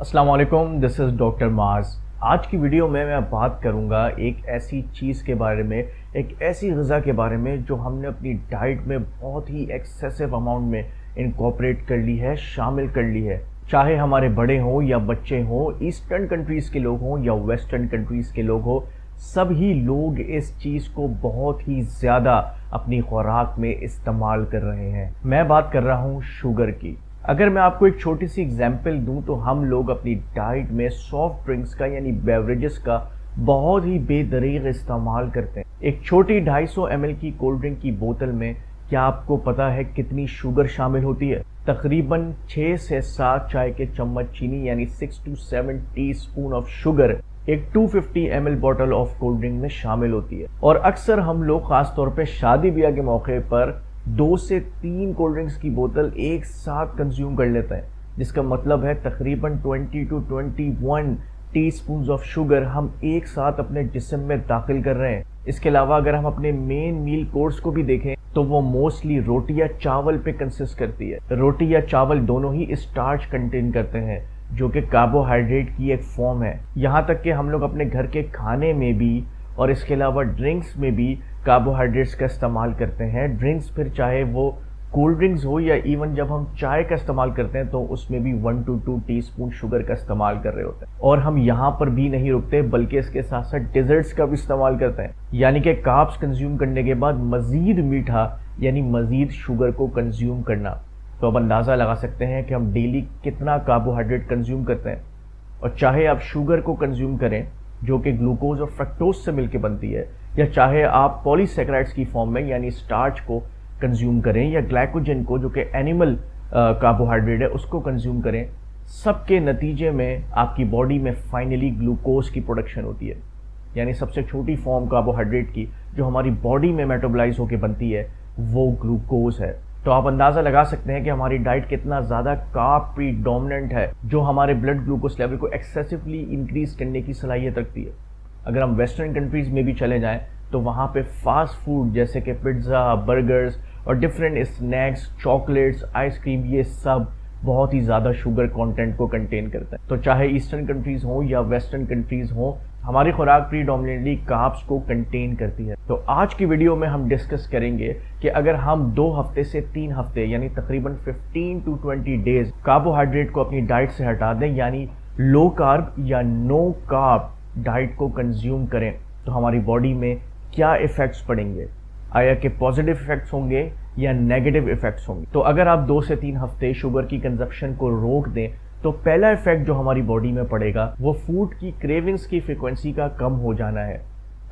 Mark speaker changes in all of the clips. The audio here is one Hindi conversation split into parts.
Speaker 1: अस्सलाम वालेकुम, दिस इज़ डॉक्टर माज। आज की वीडियो में मैं बात करूंगा एक ऐसी चीज़ के बारे में, एक ऐसी ग़िज़ा के बारे में जो हमने अपनी डाइट में बहुत ही एक्सेसिव अमाउंट में इनकॉर्पोरेट कर ली है, शामिल कर ली है। चाहे हमारे बड़े हों या बच्चे हों, ईस्टर्न कंट्रीज़ के लोग हों या वेस्टर्न कंट्रीज़ के लोग हों, सभी लोग इस चीज़ को बहुत ही ज़्यादा अपनी खुराक में इस्तेमाल कर रहे हैं। मैं बात कर रहा हूँ शुगर की। अगर मैं आपको एक छोटी सी एग्जांपल दूं तो हम लोग अपनी डाइट में सॉफ्ट ड्रिंक्स का यानी बेवरेजेस का बहुत ही बेदरीग इस्तेमाल करते हैं। एक छोटी 250 ml की कोल्ड ड्रिंक की बोतल में क्या आपको पता है कितनी शुगर शामिल होती है? तकरीबन 6 से 7 चाय के चम्मच चीनी यानी 6 to 7 टीस्पून ऑफ शुगर एक 250 ml bottle of cold drink में शामिल होती है। और अक्सर हम लोग खासतौर पे शादी ब्याह के मौके पर 2 से 3 कोल्ड ड्रिंक्स की बोतल एक साथ कंज्यूम कर लेते हैं, जिसका मतलब है तकरीबन 20 to 21 टीस्पून्स ऑफ शुगर हम एक साथ अपने जिस्म में दाखिल कर रहे हैं। इसके अलावा अगर हम अपने मेन मील कोर्स को भी देखें तो वो मोस्टली रोटी या चावल पे कंसिस्ट करती है। रोटी या चावल दोनों ही स्टार्च कंटेन करते हैं जो कि कार्बोहाइड्रेट की एक फॉर्म है। यहाँ तक कि हम लोग अपने घर के खाने में भी और इसके अलावा ड्रिंक्स में भी कार्बोहाइड्रेट्स का इस्तेमाल करते हैं। ड्रिंक्स फिर चाहे वो कोल्ड ड्रिंक्स हो या इवन जब हम चाय का इस्तेमाल करते हैं तो उसमें भी 1 to 2 टीस्पून शुगर का इस्तेमाल कर रहे होते हैं। और हम यहाँ पर भी नहीं रुकते बल्कि इसके साथ साथ डिजर्ट्स का भी इस्तेमाल करते हैं, यानी कि कार्ब्स कंज्यूम करने के बाद मजीद मीठा यानी मजीद शुगर को कंज्यूम करना। तो अब अंदाज़ा लगा सकते हैं कि हम डेली कितना कार्बोहाइड्रेट कंज्यूम करते हैं। और चाहे आप शुगर को कंज्यूम करें जो कि ग्लूकोज और फ्रक्टोज से मिलकर बनती है, या चाहे आप पॉलीसैकेराइड्स की फॉर्म में यानी स्टार्च को कंज्यूम करें या ग्लाइकोजन को जो कि एनिमल कार्बोहाइड्रेट है उसको कंज्यूम करें, सबके नतीजे में आपकी बॉडी में फाइनली ग्लूकोज की प्रोडक्शन होती है। यानी सबसे छोटी फॉर्म कार्बोहाइड्रेट की जो हमारी बॉडी में मेटाबोलाइज होकर बनती है वो ग्लूकोज है। तो आप अंदाज़ा लगा सकते हैं कि हमारी डाइट कितना ज़्यादा कार्ब प्रीडोमिनेंट है जो हमारे ब्लड ग्लूकोज लेवल को एक्सेसिवली इंक्रीज करने की सलाहियत रखती है। अगर हम वेस्टर्न कंट्रीज़ में भी चले जाएं तो वहाँ पे फास्ट फूड जैसे कि पिज़्ज़ा, बर्गर्स और डिफरेंट स्नैक्स, चॉकलेट्स, आइसक्रीम, ये सब बहुत ही ज़्यादा शुगर कंटेंट को कंटेन करते हैं। तो चाहे ईस्टर्न कंट्रीज़ हों या वेस्टर्न कंट्रीज़ हों, हमारी खुराक प्रीडोमिनेटली कार्ब्स को कंटेन करती है। तो आज की वीडियो में हम डिस्कस करेंगे कि अगर हम 2 हफ्ते से 3 हफ्ते यानी तकरीबन 15 to 20 डेज कार्बोहाइड्रेट को अपनी डाइट से हटा दें, यानी लो कार्ब या नो कार्ब डाइट को कंज्यूम करें, तो हमारी बॉडी में क्या इफेक्ट्स पड़ेंगे? आया कि पॉजिटिव इफेक्ट्स होंगे या नेगेटिव इफेक्ट्स होंगे? तो अगर आप 2 से 3 हफ्ते शुगर की कंजप्शन को रोक दें तो पहला इफेक्ट जो हमारी बॉडी में पड़ेगा वो फूड की क्रेविंग्स की फ्रीक्वेंसी का कम हो जाना है।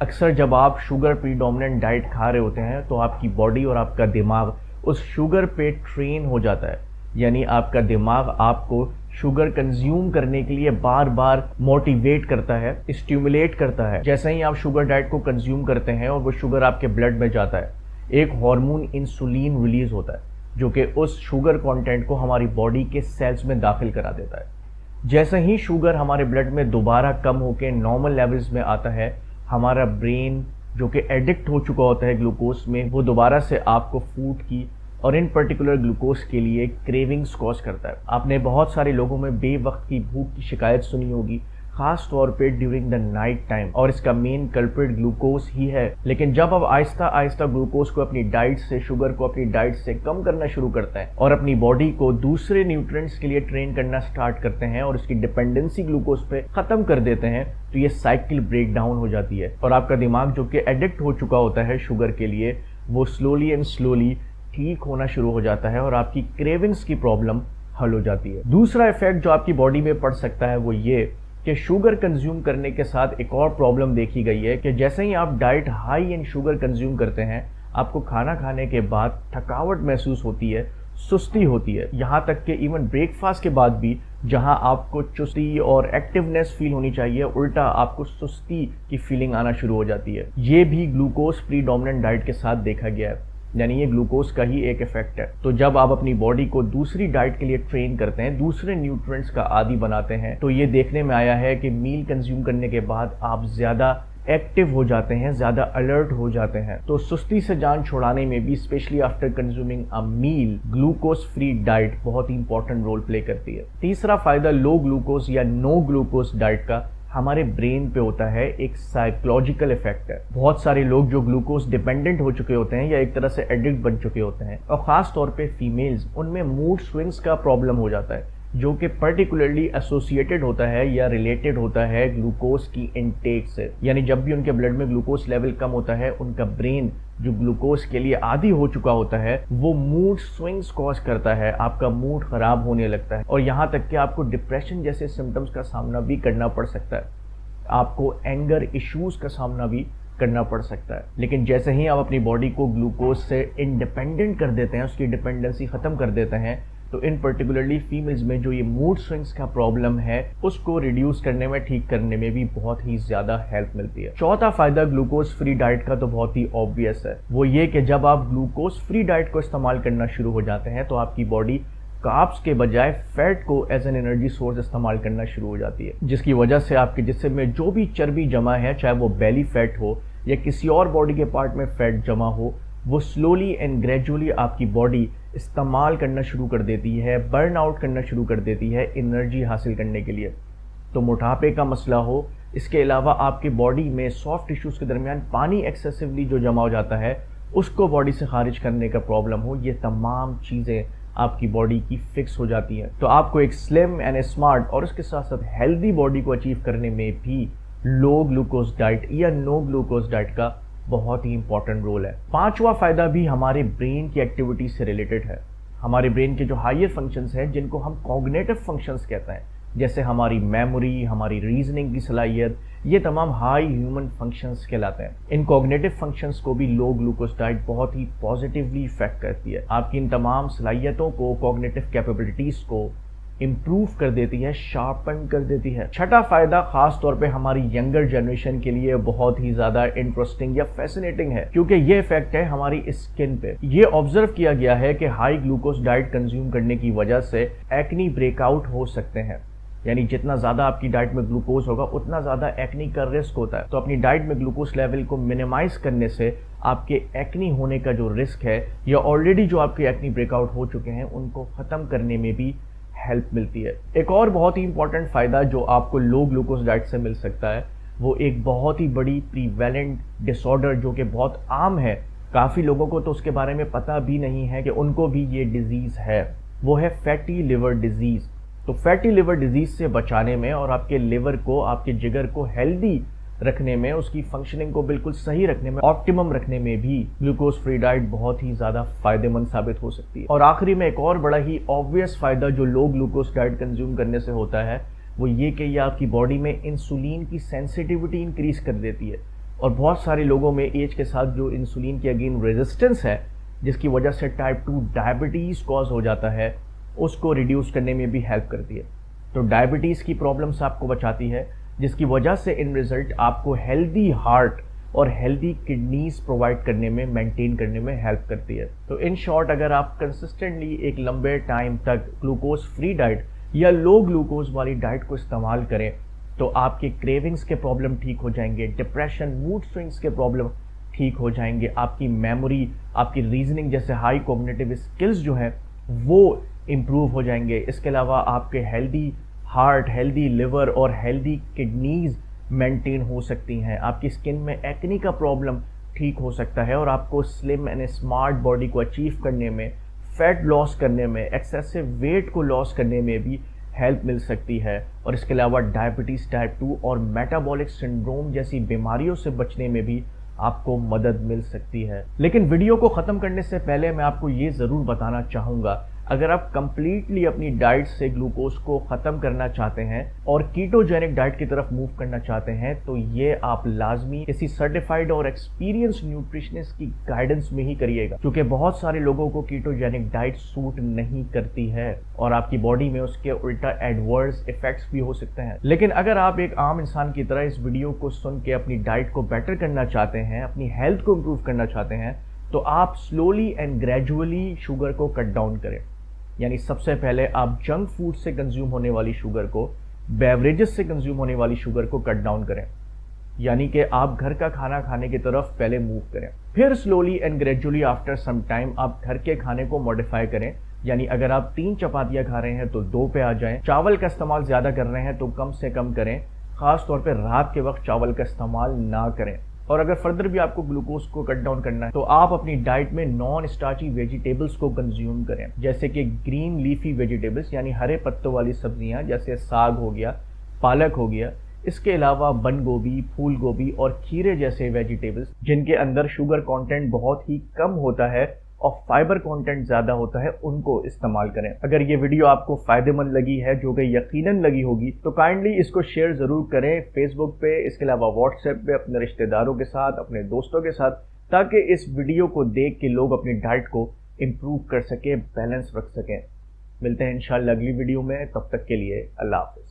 Speaker 1: अक्सर जब आप शुगर प्रीडोमिनेंट डाइट खा रहे होते हैं तो आपकी बॉडी और आपका दिमाग उस शुगर पे ट्रेन हो जाता है, यानी आपका दिमाग आपको शुगर कंज्यूम करने के लिए बार बार मोटिवेट करता है, स्टिमुलेट करता है। जैसे ही आप शुगर डाइट को कंज्यूम करते हैं और वो शुगर आपके ब्लड में जाता है, एक हार्मोन इंसुलिन रिलीज होता है जो कि उस शुगर कंटेंट को हमारी बॉडी के सेल्स में दाखिल करा देता है। जैसे ही शुगर हमारे ब्लड में दोबारा कम होकर नॉर्मल लेवल्स में आता है, हमारा ब्रेन जो कि एडिक्ट हो चुका होता है ग्लूकोज में, वो दोबारा से आपको फूड की और इन पर्टिकुलर ग्लूकोज के लिए क्रेविंग्स कॉज करता है। आपने बहुत सारे लोगों में बेवक्त की भूख की शिकायत सुनी होगी, खास तौर पे ड्यूरिंग द नाइट टाइम, और इसका मेन कल्प्रिट ग्लूकोज ही है। लेकिन जब आप आहिस्ता आहिस्ता ग्लूकोज को अपनी डाइट से, शुगर को अपनी डाइट से कम करना शुरू करते हैं और अपनी बॉडी को दूसरे न्यूट्रिएंट्स के लिए ट्रेन करना स्टार्ट करते हैं और उसकी डिपेंडेंसी ग्लूकोज पे खत्म कर देते हैं, तो ये साइकिल ब्रेक डाउन हो जाती है और आपका दिमाग जो कि एडिक्ट हो चुका होता है शुगर के लिए, वो स्लोली एंड स्लोली ठीक होना शुरू हो जाता है और आपकी क्रेविंग्स की प्रॉब्लम हल हो जाती है। दूसरा इफेक्ट जो आपकी बॉडी में पड़ सकता है वो ये कि शुगर कंज्यूम करने के साथ एक और प्रॉब्लम देखी गई है कि जैसे ही आप diet high in sugar consume करते हैं, आपको खाना खाने के बाद थकावट महसूस होती है, सुस्ती होती है। यहाँ तक कि इवन ब्रेकफास्ट के बाद भी जहाँ आपको चुस्ती और एक्टिवनेस फील होनी चाहिए, उल्टा आपको सुस्ती की फीलिंग आना शुरू हो जाती है। ये भी ग्लूकोज प्रीडोमिनेंट डाइट के साथ देखा गया है, यानी ये ग्लूकोज का ही एक इफेक्ट है। तो जब आप अपनी बॉडी को दूसरी डाइट के लिए ट्रेन करते हैं, दूसरे न्यूट्रिएंट्स का आदी बनाते हैं, तो ये देखने में आया है कि मील कंज्यूम करने के बाद आप ज़्यादा एक्टिव हो जाते हैं, ज़्यादा अलर्ट हो जाते हैं। तो सुस्ती से जान छुड़ाने में भी specially after consuming a meal glucose free diet बहुत ही इंपॉर्टेंट रोल प्ले करती है। तीसरा फायदा लो ग्लूकोज या नो ग्लूकोज डाइट का हमारे ब्रेन पे होता है एक साइकोलॉजिकल इफेक्ट है। बहुत सारे लोग जो ग्लूकोज डिपेंडेंट हो चुके होते हैं या एक तरह से एडिक्ट बन चुके होते हैं, और खास तौर पे फीमेल्स, उनमें मूड स्विंग्स का प्रॉब्लम हो जाता है, जो कि पर्टिकुलरली एसोसिएटेड होता है या रिलेटेड होता है ग्लूकोज की इनटेक से। यानी जब भी उनके ब्लड में ग्लूकोज लेवल कम होता है, उनका ब्रेन जो ग्लूकोज के लिए आदी हो चुका होता है, वो मूड स्विंग्स कॉज करता है, आपका मूड खराब होने लगता है और यहाँ तक कि आपको डिप्रेशन जैसे सिम्टम्स का सामना भी करना पड़ सकता है, आपको एंगर इश्यूज का सामना भी करना पड़ सकता है। लेकिन जैसे ही आप अपनी बॉडी को ग्लूकोज से इंडिपेंडेंट कर देते हैं, उसकी डिपेंडेंसी खत्म कर देते हैं, तो इन पर्टिकुलरली फीमेल्स में जो ये मूड स्विंग्स का प्रॉब्लम है, उसको रिड्यूस करने में, ठीक करने में भी बहुत ही ज्यादा हेल्प मिलती है। चौथा फायदा ग्लूकोज फ्री डाइट का तो बहुत ही ऑब्वियस है, वो ये कि जब आप ग्लूकोज फ्री डाइट को इस्तेमाल करना शुरू हो जाते हैं तो आपकी बॉडी कार्ब्स के बजाय फैट को एज एन एनर्जी सोर्स इस्तेमाल करना शुरू हो जाती है, जिसकी वजह से आपके जिस्म में जो भी चर्बी जमा है, चाहे वो बेली फैट हो या किसी और बॉडी के पार्ट में फैट जमा हो, वो स्लोली एंड ग्रेजुअली आपकी बॉडी इस्तेमाल करना शुरू कर देती है, बर्न आउट करना शुरू कर देती है एनर्जी हासिल करने के लिए। तो मोटापे का मसला हो, इसके अलावा आपके बॉडी में सॉफ्ट टिश्यूज के दरमियान पानी एक्सेसिवली जो जमा हो जाता है, उसको बॉडी से खारिज करने का प्रॉब्लम हो, ये तमाम चीज़ें आपकी बॉडी की फिक्स हो जाती हैं। तो आपको एक स्लिम एंड स्मार्ट और उसके साथ साथ हेल्दी बॉडी को अचीव करने में भी लो ग्लूकोज डाइट या नो ग्लूकोज डाइट का बहुत ही इंपॉर्टेंट रोल है। पांचवा फायदा भी हमारे ब्रेन की एक्टिविटी से रिलेटेड है। हमारे ब्रेन के जो हायर फंक्शंस हैं, जिनको हम कॉग्निटिव फंक्शंस कहते हैं, जैसे हमारी मेमोरी, हमारी रीजनिंग की सलाहियत, ये तमाम हाई ह्यूमन फंक्शंस कहलाते हैं। इन कॉग्निटिव फंक्शंस को भी लो ग्लूकोज डाइट बहुत ही पॉजिटिवली इफेक्ट करती है। आपकी इन तमाम सलाहियतों को, कॉग्निटिव कैपेबिलिटीज को इम्प्रूव कर देती है, शार्पन कर देती है। छठा फायदा खास तौर पे हमारी यंगर जनरेशन के लिए बहुत ही ज्यादा इंटरेस्टिंग या फैसिनेटिंग है, क्योंकि ये इफेक्ट है हमारी स्किन पे। ये ऑब्जर्व किया गया है कि हाई ग्लूकोज डाइट कंज्यूम करने की वजह से एक्नी ब्रेकआउट हो सकते हैं। यानी जितना ज्यादा आपकी डाइट में ग्लूकोज होगा, उतना ज्यादा एक्नी का रिस्क होता है। तो अपनी डाइट में ग्लूकोज लेवल को मिनिमाइज करने से आपके एक्नी होने का जो रिस्क है, या ऑलरेडी जो आपके एक्नी ब्रेकआउट हो चुके हैं, उनको खत्म करने में भी हेल्प मिलती है। एक और बहुत ही इंपॉर्टेंट फायदा जो आपको लो ग्लूकोज डाइट से मिल सकता है, वो एक बहुत ही बड़ी प्रीवेलेंट डिसऑर्डर जो कि बहुत आम है, काफी लोगों को तो उसके बारे में पता भी नहीं है कि उनको भी ये डिजीज है, वो है फैटी लिवर डिजीज। तो फैटी लिवर डिजीज से बचाने में और आपके लिवर को, आपके जिगर को हेल्दी रखने में, उसकी फंक्शनिंग को बिल्कुल सही रखने में, ऑप्टिमम रखने में भी ग्लूकोज फ्री डाइट बहुत ही ज्यादा फायदेमंद साबित हो सकती है। और आखिरी में एक और बड़ा ही ऑब्वियस फायदा जो लो ग्लूकोज डाइट कंज्यूम करने से होता है, वो ये कि ये आपकी बॉडी में इंसुलिन की सेंसिटिविटी इंक्रीज कर देती है। और बहुत सारे लोगों में एज के साथ जो इंसुलिन की अगेन रेजिस्टेंस है, जिसकी वजह से टाइप 2 डायबिटीज कॉज हो जाता है, उसको रिड्यूस करने में भी हेल्प करती है। तो डायबिटीज की प्रॉब्लम से आपको बचाती है, जिसकी वजह से इन रिजल्ट आपको हेल्दी हार्ट और हेल्दी किडनीज प्रोवाइड करने में, मेंटेन करने में हेल्प करती है। तो इन शॉर्ट, अगर आप कंसिस्टेंटली एक लंबे टाइम तक ग्लूकोज फ्री डाइट या लो ग्लूकोज वाली डाइट को इस्तेमाल करें, तो आपके क्रेविंग्स के प्रॉब्लम ठीक हो जाएंगे, डिप्रेशन, मूड स्विंग्स के प्रॉब्लम ठीक हो जाएंगे, आपकी मेमोरी, आपकी रीजनिंग जैसे हाई कॉग्निटिव स्किल्स जो हैं वो इम्प्रूव हो जाएंगे। इसके अलावा आपके हेल्दी हार्ट, हेल्दी लिवर और हेल्दी किडनीज मेंटेन हो सकती हैं। आपकी स्किन में एक्नी का प्रॉब्लम ठीक हो सकता है और आपको स्लिम एंड स्मार्ट बॉडी को अचीव करने में, फैट लॉस करने में, एक्सेसिव वेट को लॉस करने में भी हेल्प मिल सकती है। और इसके अलावा डायबिटीज टाइप 2 और मेटाबॉलिक सिंड्रोम जैसी बीमारियों से बचने में भी आपको मदद मिल सकती है। लेकिन वीडियो को ख़त्म करने से पहले मैं आपको ये ज़रूर बताना चाहूँगा, अगर आप कंप्लीटली अपनी डाइट से ग्लूकोज को ख़त्म करना चाहते हैं और कीटोजेनिक डाइट की तरफ मूव करना चाहते हैं, तो ये आप लाजमी किसी सर्टिफाइड और एक्सपीरियंस न्यूट्रिशनिस्ट की गाइडेंस में ही करिएगा, क्योंकि बहुत सारे लोगों को कीटोजेनिक डाइट सूट नहीं करती है और आपकी बॉडी में उसके उल्टा एडवर्स इफेक्ट्स भी हो सकते हैं। लेकिन अगर आप एक आम इंसान की तरह इस वीडियो को सुन के अपनी डाइट को बेटर करना चाहते हैं, अपनी हेल्थ को इम्प्रूव करना चाहते हैं, तो आप स्लोली एंड ग्रेजुअली शुगर को कट डाउन करें। यानी सबसे पहले आप जंक फूड से कंज्यूम होने वाली शुगर को, बेवरेजेस से कंज्यूम होने वाली शुगर को कट डाउन करें। यानी कि आप घर का खाना खाने की तरफ पहले मूव करें, फिर slowly and gradually after some time आप घर के खाने को मॉडिफाई करें। यानी अगर आप 3 चपातियां खा रहे हैं तो 2 पे आ जाएं। चावल का इस्तेमाल ज्यादा कर रहे हैं तो कम से कम करें, खास तौर पे रात के वक्त चावल का इस्तेमाल ना करें। और अगर फर्दर भी आपको ग्लूकोज को कट डाउन करना है तो आप अपनी डाइट में नॉन स्टार्ची वेजिटेबल्स को कंज्यूम करें, जैसे कि ग्रीन लीफी वेजिटेबल्स यानी हरे पत्तों वाली सब्जियां, जैसे साग हो गया, पालक हो गया। इसके अलावा बंद गोभी, फूल गोभी और खीरे जैसे वेजिटेबल्स जिनके अंदर शुगर कंटेंट बहुत ही कम होता है और फाइबर कंटेंट ज्यादा होता है, उनको इस्तेमाल करें। अगर ये वीडियो आपको फायदेमंद लगी है, जो कि यकीनन लगी होगी, तो काइंडली इसको शेयर जरूर करें फेसबुक पे, इसके अलावा व्हाट्सएप पे, अपने रिश्तेदारों के साथ, अपने दोस्तों के साथ, ताकि इस वीडियो को देख के लोग अपनी डाइट को इम्प्रूव कर सकें, बैलेंस रख सकें। मिलते हैं इंशाल्लाह अगली वीडियो में, तब तक के लिए अल्लाह हाफिज।